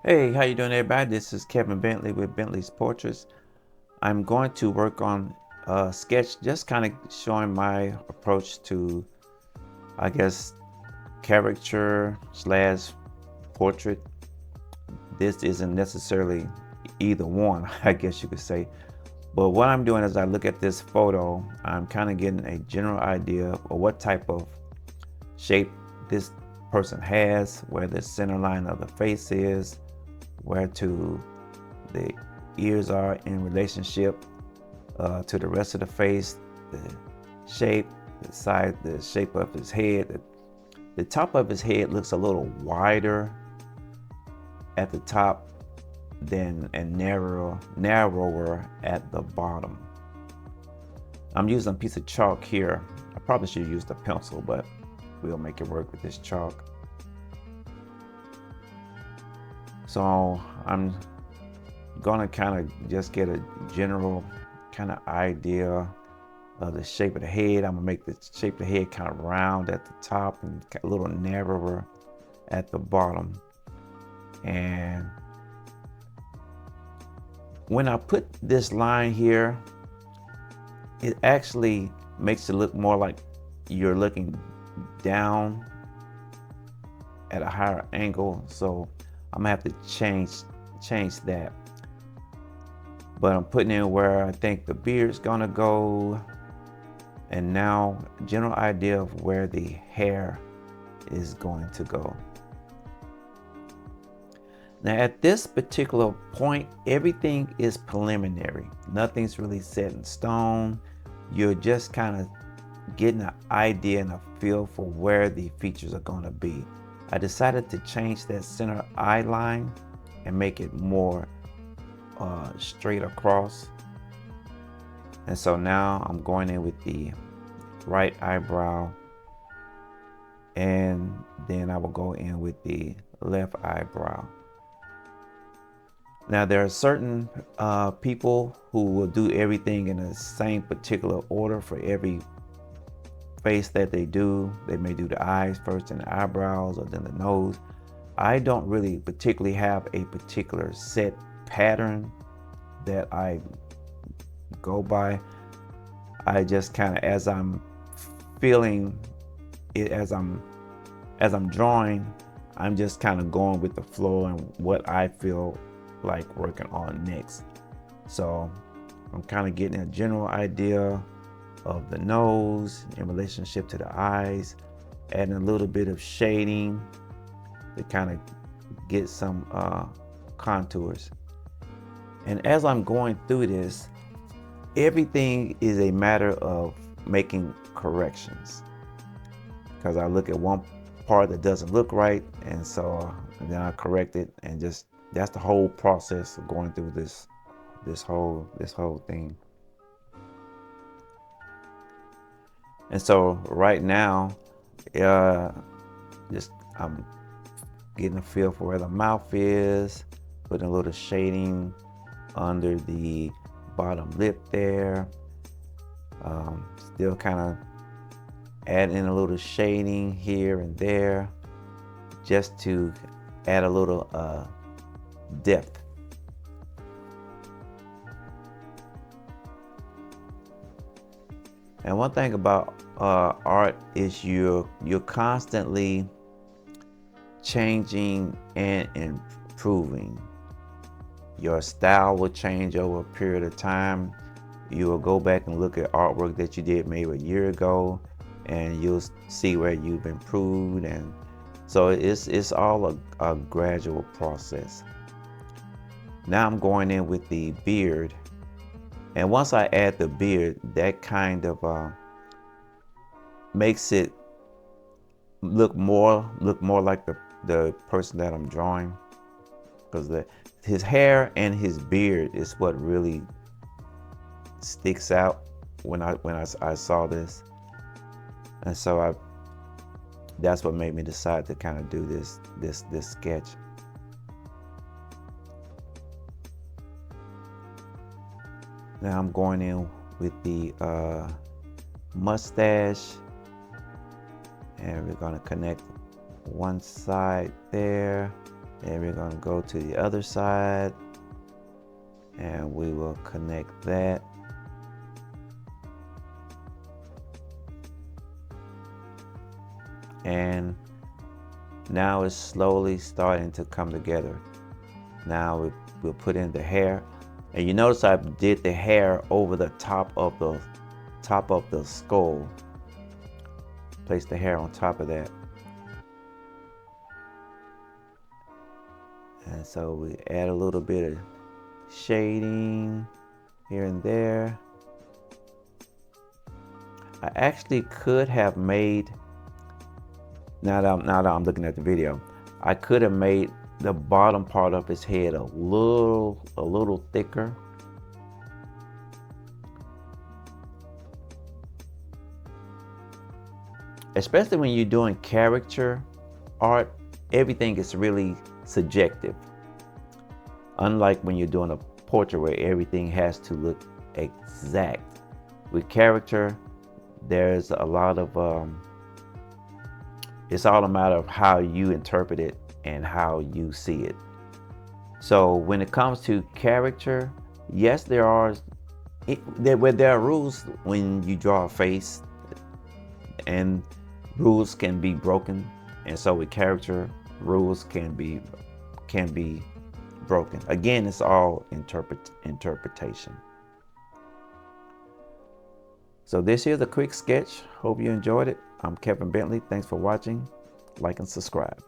Hey, how you doing, everybody? This is Kevin Bentley with Bentley's Portraits. I'm going to work on a sketch, just kind of showing my approach to, I guess, caricature slash portrait. This isn't necessarily either one, I guess you could say. But what I'm doing as I look at this photo, I'm kind of getting a general idea of what type of shape this person has, where the center line of the face is, where to the ears are in relationship to the rest of the face, the shape, the size, the shape of his head. The top of his head looks a little wider at the top than and narrower at the bottom. I'm using a piece of chalk here. I probably should have used a pencil, but we'll make it work with this chalk. So I'm gonna kind of just get a general kind of idea of the shape of the head. I'm gonna make the shape of the head kind of round at the top and a little narrower at the bottom. And when I put this line here, it actually makes it look more like you're looking down at a higher angle. So I'm gonna have to change that. But I'm putting in where I think the beard's gonna go. And now general idea of where the hair is going to go. Now at this particular point, everything is preliminary. Nothing's really set in stone. You're just kind of getting an idea and a feel for where the features are going to be. I decided to change that center eye line and make it more straight across. And so now I'm going in with the right eyebrow, and then I will go in with the left eyebrow. Now there are certain people who will do everything in the same particular order for every face that they do. They may do the eyes first and the eyebrows, or then the nose. I don't really particularly have a particular set pattern that I go by. I just kind of, as I'm feeling it, as I'm drawing, I'm just kind of going with the flow and what I feel like working on next. So I'm kind of getting a general idea of the nose in relationship to the eyes, adding a little bit of shading to kind of get some contours. And as I'm going through this, everything is a matter of making corrections, because I look at one part that doesn't look right, and then I correct it, and just that's the whole process of going through this whole thing. And so right now, just I'm getting a feel for where the mouth is, putting a little shading under the bottom lip there. Still kind of add in a little shading here and there, just to add a little depth. And one thing about art is you're constantly changing and improving. Your style will change over a period of time. You will go back and look at artwork that you did maybe a year ago, and you'll see where you've improved. And so it's all a gradual process. Now I'm going in with the beard, and once I add the beard, that kind of makes it look more like the person that I'm drawing, because his hair and his beard is what really sticks out when I saw this. And so that's what made me decide to kind of do this sketch. Now I'm going in with the mustache, and we're going to connect one side there, And we're going to go to the other side and we will connect that. And now it's slowly starting to come together. Now we'll put in the hair. And you notice I did the hair over the top of the skull. Place the hair on top of that. And so we add a little bit of shading here and there. I actually could have made, now that I'm looking at the video, I could have made the bottom part of his head a little thicker. Especially when you're doing caricature art, everything is really subjective. Unlike when you're doing a portrait where everything has to look exact. With caricature, there's a lot of, it's all a matter of how you interpret it and how you see it. So when it comes to caricature, yes, there are rules when you draw a face, and rules can be broken. And so with caricature, rules can be broken. Again, it's all interpretation. So this here's a quick sketch. Hope you enjoyed it. I'm Kevin Bentley. Thanks for watching. Like and subscribe.